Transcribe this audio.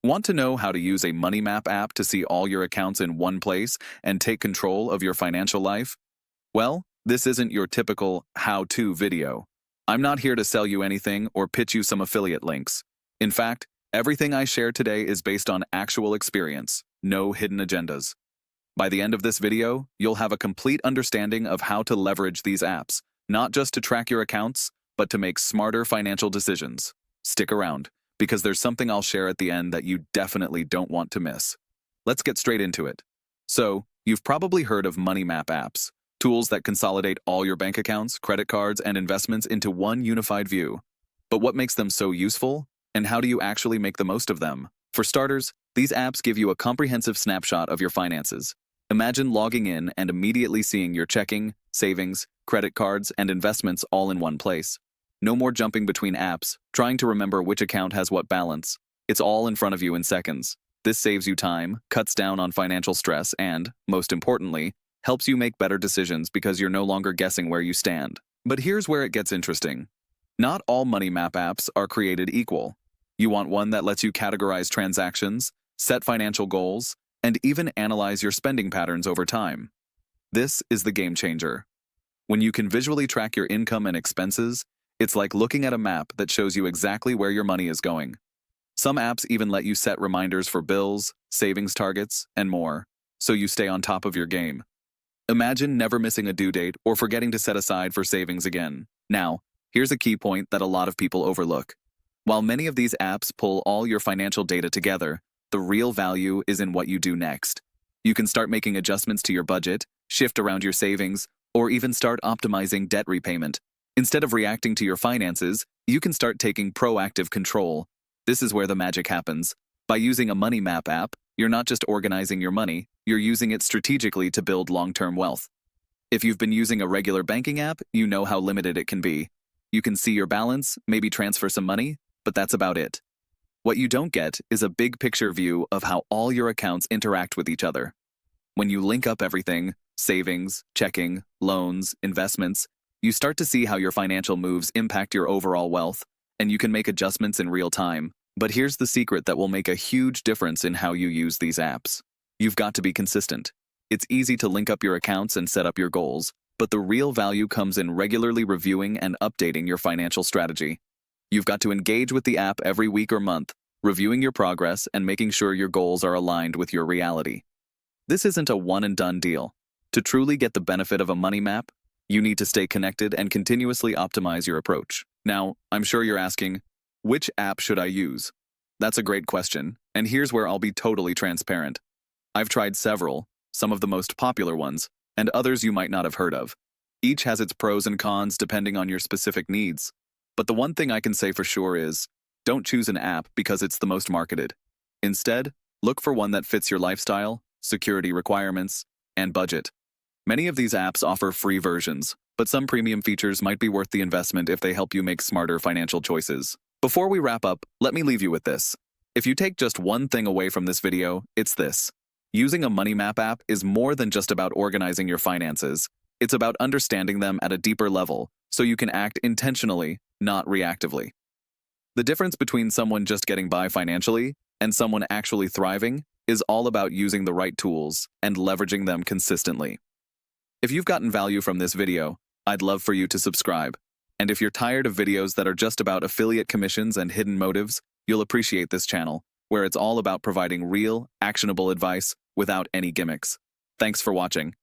Want to know how to use a Money Map app to see all your accounts in one place and take control of your financial life? Well, this isn't your typical how-to video. I'm not here to sell you anything or pitch you some affiliate links. In fact, everything I share today is based on actual experience, no hidden agendas. By the end of this video, you'll have a complete understanding of how to leverage these apps, not just to track your accounts, but to make smarter financial decisions. Stick around, because there's something I'll share at the end that you definitely don't want to miss. Let's get straight into it. So, you've probably heard of Money Map apps, tools that consolidate all your bank accounts, credit cards, and investments into one unified view. But what makes them so useful? And how do you actually make the most of them? For starters, these apps give you a comprehensive snapshot of your finances. Imagine logging in and immediately seeing your checking, savings, credit cards, and investments all in one place. No more jumping between apps, trying to remember which account has what balance. It's all in front of you in seconds. This saves you time, cuts down on financial stress, and, most importantly, helps you make better decisions because you're no longer guessing where you stand. But here's where it gets interesting. Not all Money Map apps are created equal. You want one that lets you categorize transactions, set financial goals, and even analyze your spending patterns over time. This is the game changer. When you can visually track your income and expenses, it's like looking at a map that shows you exactly where your money is going. Some apps even let you set reminders for bills, savings targets, and more, so you stay on top of your game. Imagine never missing a due date or forgetting to set aside for savings again. Now, here's a key point that a lot of people overlook. While many of these apps pull all your financial data together, the real value is in what you do next. You can start making adjustments to your budget, shift around your savings, or even start optimizing debt repayment. Instead of reacting to your finances, you can start taking proactive control. This is where the magic happens. By using a Money Map app, you're not just organizing your money, you're using it strategically to build long-term wealth. If you've been using a regular banking app, you know how limited it can be. You can see your balance, maybe transfer some money, but that's about it. What you don't get is a big picture view of how all your accounts interact with each other. When you link up everything, savings, checking, loans, investments, you start to see how your financial moves impact your overall wealth, and you can make adjustments in real time. But here's the secret that will make a huge difference in how you use these apps. You've got to be consistent. It's easy to link up your accounts and set up your goals, but the real value comes in regularly reviewing and updating your financial strategy. You've got to engage with the app every week or month, reviewing your progress and making sure your goals are aligned with your reality. This isn't a one-and-done deal. To truly get the benefit of a Money Map, you need to stay connected and continuously optimize your approach. Now, I'm sure you're asking, which app should I use? That's a great question, and here's where I'll be totally transparent. I've tried several, some of the most popular ones, and others you might not have heard of. Each has its pros and cons depending on your specific needs. But the one thing I can say for sure is, don't choose an app because it's the most marketed. Instead, look for one that fits your lifestyle, security requirements, and budget. Many of these apps offer free versions, but some premium features might be worth the investment if they help you make smarter financial choices. Before we wrap up, let me leave you with this. If you take just one thing away from this video, it's this. Using a Money Map app is more than just about organizing your finances. It's about understanding them at a deeper level, so you can act intentionally, not reactively. The difference between someone just getting by financially and someone actually thriving is all about using the right tools and leveraging them consistently. If you've gotten value from this video, I'd love for you to subscribe. And if you're tired of videos that are just about affiliate commissions and hidden motives, you'll appreciate this channel, where it's all about providing real, actionable advice without any gimmicks. Thanks for watching.